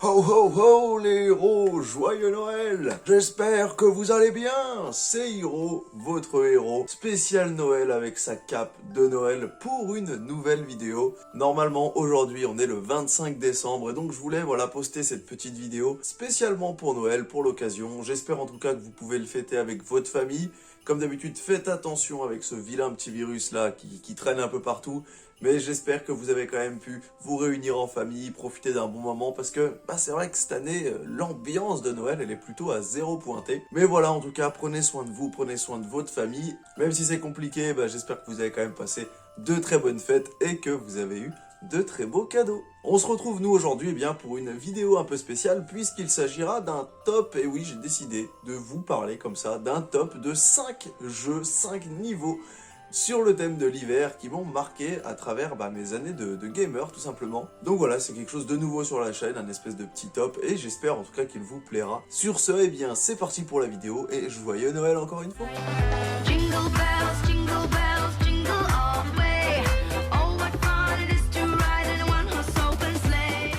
Ho ho ho les héros, joyeux Noël! J'espère que vous allez bien! C'est Hiro, votre héros, spécial Noël avec sa cape de Noël pour une nouvelle vidéo. Normalement aujourd'hui on est le 25 décembre et donc je voulais poster cette petite vidéo spécialement pour Noël, pour l'occasion. J'espère en tout cas que vous pouvez le fêter avec votre famille. Comme d'habitude, faites attention avec ce vilain petit virus là qui traîne un peu partout. Mais j'espère que vous avez quand même pu vous réunir en famille, profiter d'un bon moment parce que c'est vrai que cette année, l'ambiance de Noël elle est plutôt à zéro pointé. Mais voilà, en tout cas, prenez soin de vous, prenez soin de votre famille. Même si c'est compliqué, j'espère que vous avez quand même passé de très bonnes fêtes et que vous avez eu de très beaux cadeaux. On se retrouve nous aujourd'hui pour une vidéo un peu spéciale puisqu'il s'agira d'un top, et oui j'ai décidé de vous parler comme ça, d'un top de 5 jeux, 5 niveaux sur le thème de l'hiver qui m'ont marqué à travers mes années de gamer tout simplement. Donc voilà, c'est quelque chose de nouveau sur la chaîne, un espèce de petit top et j'espère en tout cas qu'il vous plaira. Sur ce, c'est parti pour la vidéo et joyeux Noël encore une fois. Jingle bells, jingle bells, jingle all the way. Oh, what fun it is to ride in a one-horse open sleigh.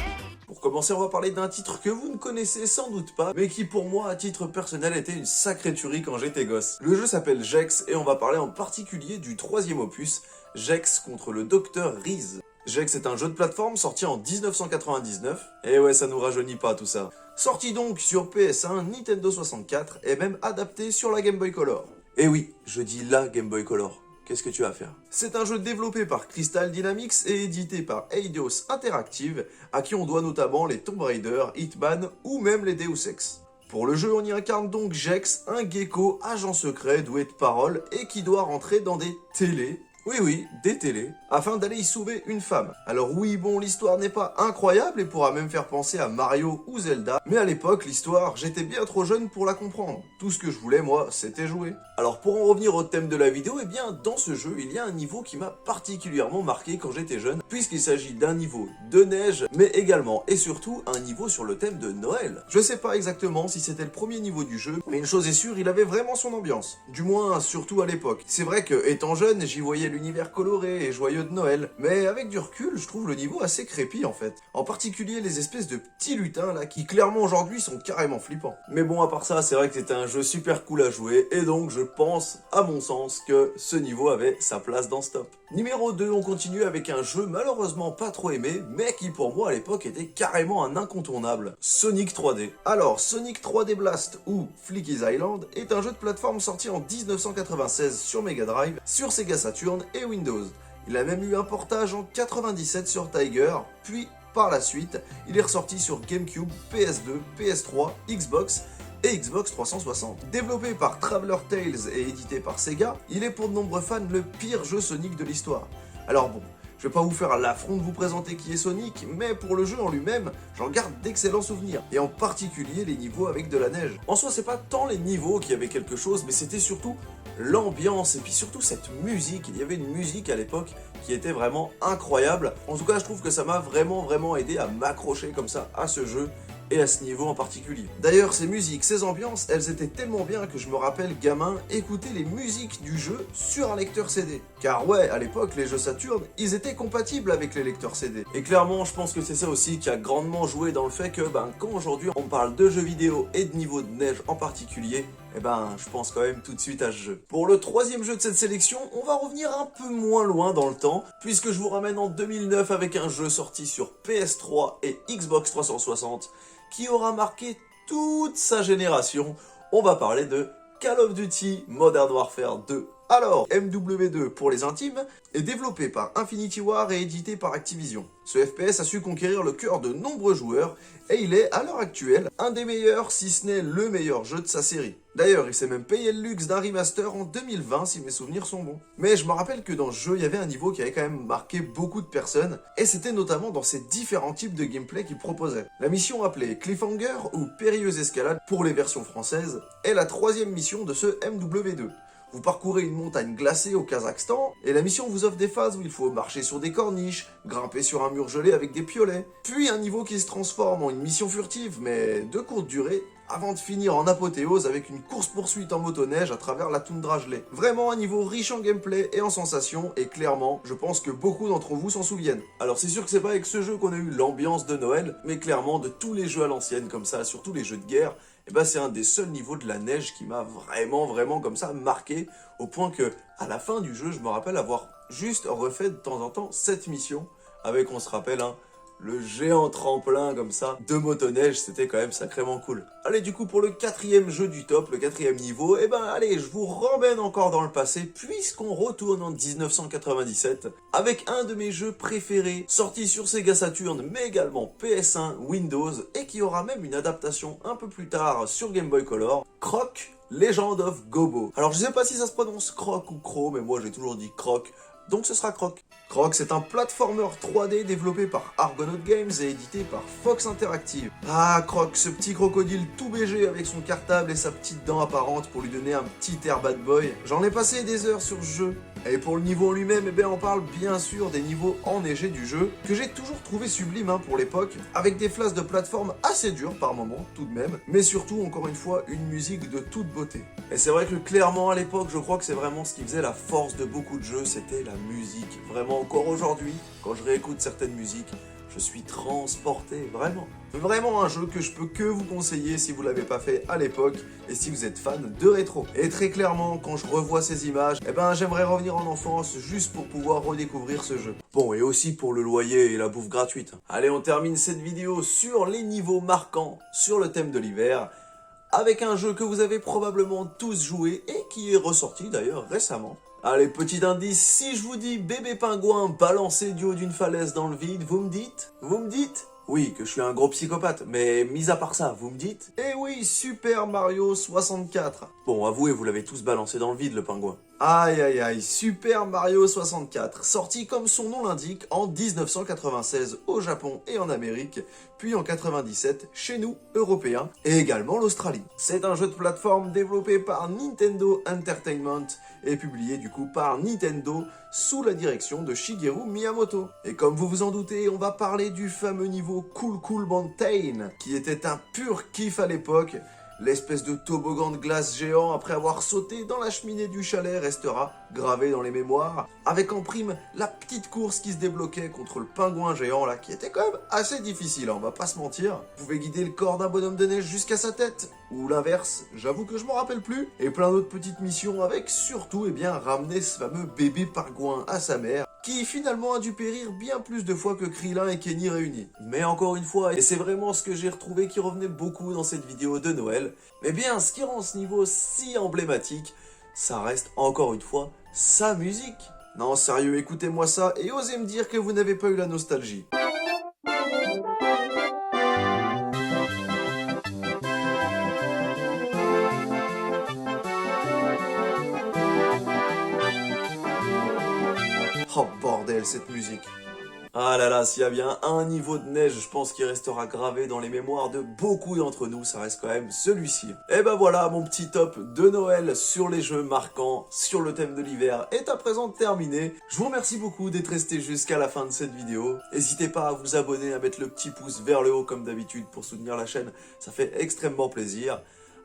Pour commencer, on va parler d'un titre que vous ne connaissez sans doute pas, mais qui pour moi, à titre personnel, était une sacrée tuerie quand j'étais gosse. Le jeu s'appelle Gex, et on va parler en particulier du troisième opus, Gex contre le Docteur Reese. Gex est un jeu de plateforme sorti en 1999, et ouais, ça nous rajeunit pas tout ça. Sorti donc sur PS1, Nintendo 64, et même adapté sur la Game Boy Color. Et oui, je dis la Game Boy Color. Qu'est-ce que tu vas faire? C'est un jeu développé par Crystal Dynamics et édité par Eidos Interactive, à qui on doit notamment les Tomb Raider, Hitman ou même les Deus Ex. Pour le jeu, on y incarne donc Gex, un gecko agent secret doué de parole et qui doit rentrer dans des télés. Oui, des télés, afin d'aller y sauver une femme. Alors oui, l'histoire n'est pas incroyable et pourra même faire penser à Mario ou Zelda, mais à l'époque, l'histoire, j'étais bien trop jeune pour la comprendre. Tout ce que je voulais, moi, c'était jouer. Alors pour en revenir au thème de la vidéo, dans ce jeu, il y a un niveau qui m'a particulièrement marqué quand j'étais jeune, puisqu'il s'agit d'un niveau de neige, mais également et surtout un niveau sur le thème de Noël. Je sais pas exactement si c'était le premier niveau du jeu, mais une chose est sûre, il avait vraiment son ambiance. Du moins, surtout à l'époque. C'est vrai que, étant jeune, j'y voyais l'univers coloré et joyeux de Noël, mais avec du recul, je trouve le niveau assez crépi en fait. En particulier les espèces de petits lutins là, qui clairement aujourd'hui sont carrément flippants. Mais bon, à part ça, c'est vrai que c'était un jeu super cool à jouer, et donc je pense, à mon sens, que ce niveau avait sa place dans ce top. Numéro 2, on continue avec un jeu malheureusement pas trop aimé, mais qui pour moi à l'époque était carrément un incontournable, Sonic 3D. Alors, Sonic 3D Blast ou Flicky's Island est un jeu de plateforme sorti en 1996 sur Mega Drive, sur Sega Saturn et Windows. Il a même eu un portage en 97 sur Tiger, puis par la suite, il est ressorti sur GameCube, PS2, PS3, Xbox et Xbox 360. Développé par Traveler Tales et édité par Sega, il est pour de nombreux fans le pire jeu Sonic de l'histoire. Alors bon, je vais pas vous faire l'affront de vous présenter qui est Sonic, mais pour le jeu en lui-même, j'en garde d'excellents souvenirs, et en particulier les niveaux avec de la neige. En soi, c'est pas tant les niveaux qui avaient quelque chose, mais c'était surtout l'ambiance, et puis surtout cette musique. Il y avait une musique à l'époque qui était vraiment incroyable. En tout cas, je trouve que ça m'a vraiment aidé à m'accrocher comme ça à ce jeu, et à ce niveau en particulier. D'ailleurs, ces musiques, ces ambiances, elles étaient tellement bien que je me rappelle, gamin, écouter les musiques du jeu sur un lecteur CD. Car ouais, à l'époque, les jeux Saturn, ils étaient compatibles avec les lecteurs CD. Et clairement, je pense que c'est ça aussi qui a grandement joué dans le fait que, quand aujourd'hui on parle de jeux vidéo et de niveau de neige en particulier, je pense quand même tout de suite à ce jeu. Pour le troisième jeu de cette sélection, on va revenir un peu moins loin dans le temps, puisque je vous ramène en 2009 avec un jeu sorti sur PS3 et Xbox 360, qui aura marqué toute sa génération. On va parler de Call of Duty Modern Warfare 2. Alors, MW2 pour les intimes est développé par Infinity Ward et édité par Activision. Ce FPS a su conquérir le cœur de nombreux joueurs et il est, à l'heure actuelle, un des meilleurs, si ce n'est le meilleur jeu de sa série. D'ailleurs, il s'est même payé le luxe d'un remaster en 2020 si mes souvenirs sont bons. Mais je me rappelle que dans ce jeu, il y avait un niveau qui avait quand même marqué beaucoup de personnes, et c'était notamment dans ces différents types de gameplay qu'il proposait. La mission appelée Cliffhanger ou Périlleuse Escalade pour les versions françaises est la troisième mission de ce MW2. Vous parcourez une montagne glacée au Kazakhstan, et la mission vous offre des phases où il faut marcher sur des corniches, grimper sur un mur gelé avec des piolets, puis un niveau qui se transforme en une mission furtive, mais de courte durée, avant de finir en apothéose avec une course-poursuite en motoneige à travers la toundra gelée. Vraiment un niveau riche en gameplay et en sensations, et clairement, je pense que beaucoup d'entre vous s'en souviennent. Alors c'est sûr que c'est pas avec ce jeu qu'on a eu l'ambiance de Noël, mais clairement de tous les jeux à l'ancienne comme ça, surtout les jeux de guerre, et ben c'est un des seuls niveaux de la neige qui m'a vraiment comme ça marqué, au point que à la fin du jeu, je me rappelle avoir juste refait de temps en temps cette mission, avec, on se rappelle, hein, le géant tremplin comme ça de motoneige, c'était quand même sacrément cool. Allez, du coup, pour le 4e jeu du top, le 4e niveau, et ben allez, je vous ramène encore dans le passé, puisqu'on retourne en 1997, avec un de mes jeux préférés, sorti sur Sega Saturn, mais également PS1, Windows, et qui aura même une adaptation un peu plus tard sur Game Boy Color, Croc, Legend of Gobo. Alors je sais pas si ça se prononce Croc ou Cro, mais moi j'ai toujours dit Croc, donc ce sera Croc. Croc, c'est un platformer 3D développé par Argonaut Games et édité par Fox Interactive. Ah, Croc, ce petit crocodile tout BG avec son cartable et sa petite dent apparente pour lui donner un petit air bad boy. J'en ai passé des heures sur ce jeu. Et pour le niveau en lui-même, eh bien, on parle bien sûr des niveaux enneigés du jeu, que j'ai toujours trouvé sublime hein, pour l'époque, avec des phases de plateforme assez dures par moments, tout de même, mais surtout, encore une fois, une musique de toute beauté. Et c'est vrai que clairement, à l'époque, je crois que c'est vraiment ce qui faisait la force de beaucoup de jeux, c'était la musique. Vraiment, encore aujourd'hui, quand je réécoute certaines musiques, je suis transporté, vraiment. Vraiment un jeu que je peux que vous conseiller si vous l'avez pas fait à l'époque et si vous êtes fan de rétro. Et très clairement, quand je revois ces images, eh ben j'aimerais revenir en enfance juste pour pouvoir redécouvrir ce jeu. Bon, et aussi pour le loyer et la bouffe gratuite. Allez, on termine cette vidéo sur les niveaux marquants sur le thème de l'hiver, avec un jeu que vous avez probablement tous joué et qui est ressorti d'ailleurs récemment. Allez, petit indice, si je vous dis bébé pingouin balancé du haut d'une falaise dans le vide, vous me dites? Oui, que je suis un gros psychopathe, mais mis à part ça, vous me dites? Eh oui, Super Mario 64. Bon, avouez, vous l'avez tous balancé dans le vide, le pingouin. Aïe aïe aïe, Super Mario 64, sorti comme son nom l'indique en 1996 au Japon et en Amérique, puis en 97 chez nous, Européens, et également l'Australie. C'est un jeu de plateforme développé par Nintendo Entertainment et publié du coup par Nintendo sous la direction de Shigeru Miyamoto. Et comme vous vous en doutez, on va parler du fameux niveau Cool Cool Mountain, qui était un pur kiff à l'époque. L'espèce de toboggan de glace géant après avoir sauté dans la cheminée du chalet restera gravé dans les mémoires, avec en prime la petite course qui se débloquait contre le pingouin géant là, qui était quand même assez difficile, hein, on va pas se mentir. Vous pouvez guider le corps d'un bonhomme de neige jusqu'à sa tête, ou l'inverse, j'avoue que je m'en rappelle plus, et plein d'autres petites missions avec surtout, eh bien, ramener ce fameux bébé pingouin à sa mère, qui finalement a dû périr bien plus de fois que Krillin et Kenny réunis. Mais encore une fois, et c'est vraiment ce que j'ai retrouvé qui revenait beaucoup dans cette vidéo de Noël, mais bien ce qui rend ce niveau si emblématique, ça reste encore une fois sa musique. Non sérieux, écoutez-moi ça et osez me dire que vous n'avez pas eu la nostalgie. Oh bordel, cette musique. Ah là là, s'il y a bien un niveau de neige, je pense qu'il restera gravé dans les mémoires de beaucoup d'entre nous, ça reste quand même celui-ci. Et ben voilà, mon petit top de Noël sur les jeux marquants, sur le thème de l'hiver est à présent terminé. Je vous remercie beaucoup d'être resté jusqu'à la fin de cette vidéo. N'hésitez pas à vous abonner, à mettre le petit pouce vers le haut comme d'habitude pour soutenir la chaîne, ça fait extrêmement plaisir.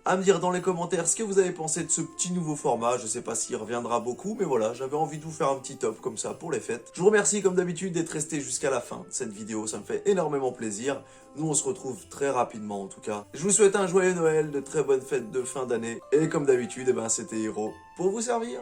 À me dire dans les commentaires ce que vous avez pensé de ce petit nouveau format, je sais pas s'il reviendra beaucoup, mais voilà, j'avais envie de vous faire un petit top comme ça pour les fêtes. Je vous remercie comme d'habitude d'être resté jusqu'à la fin de cette vidéo, ça me fait énormément plaisir. Nous on se retrouve très rapidement en tout cas. Je vous souhaite un joyeux Noël, de très bonnes fêtes de fin d'année, et comme d'habitude, eh ben, c'était Hero pour vous servir.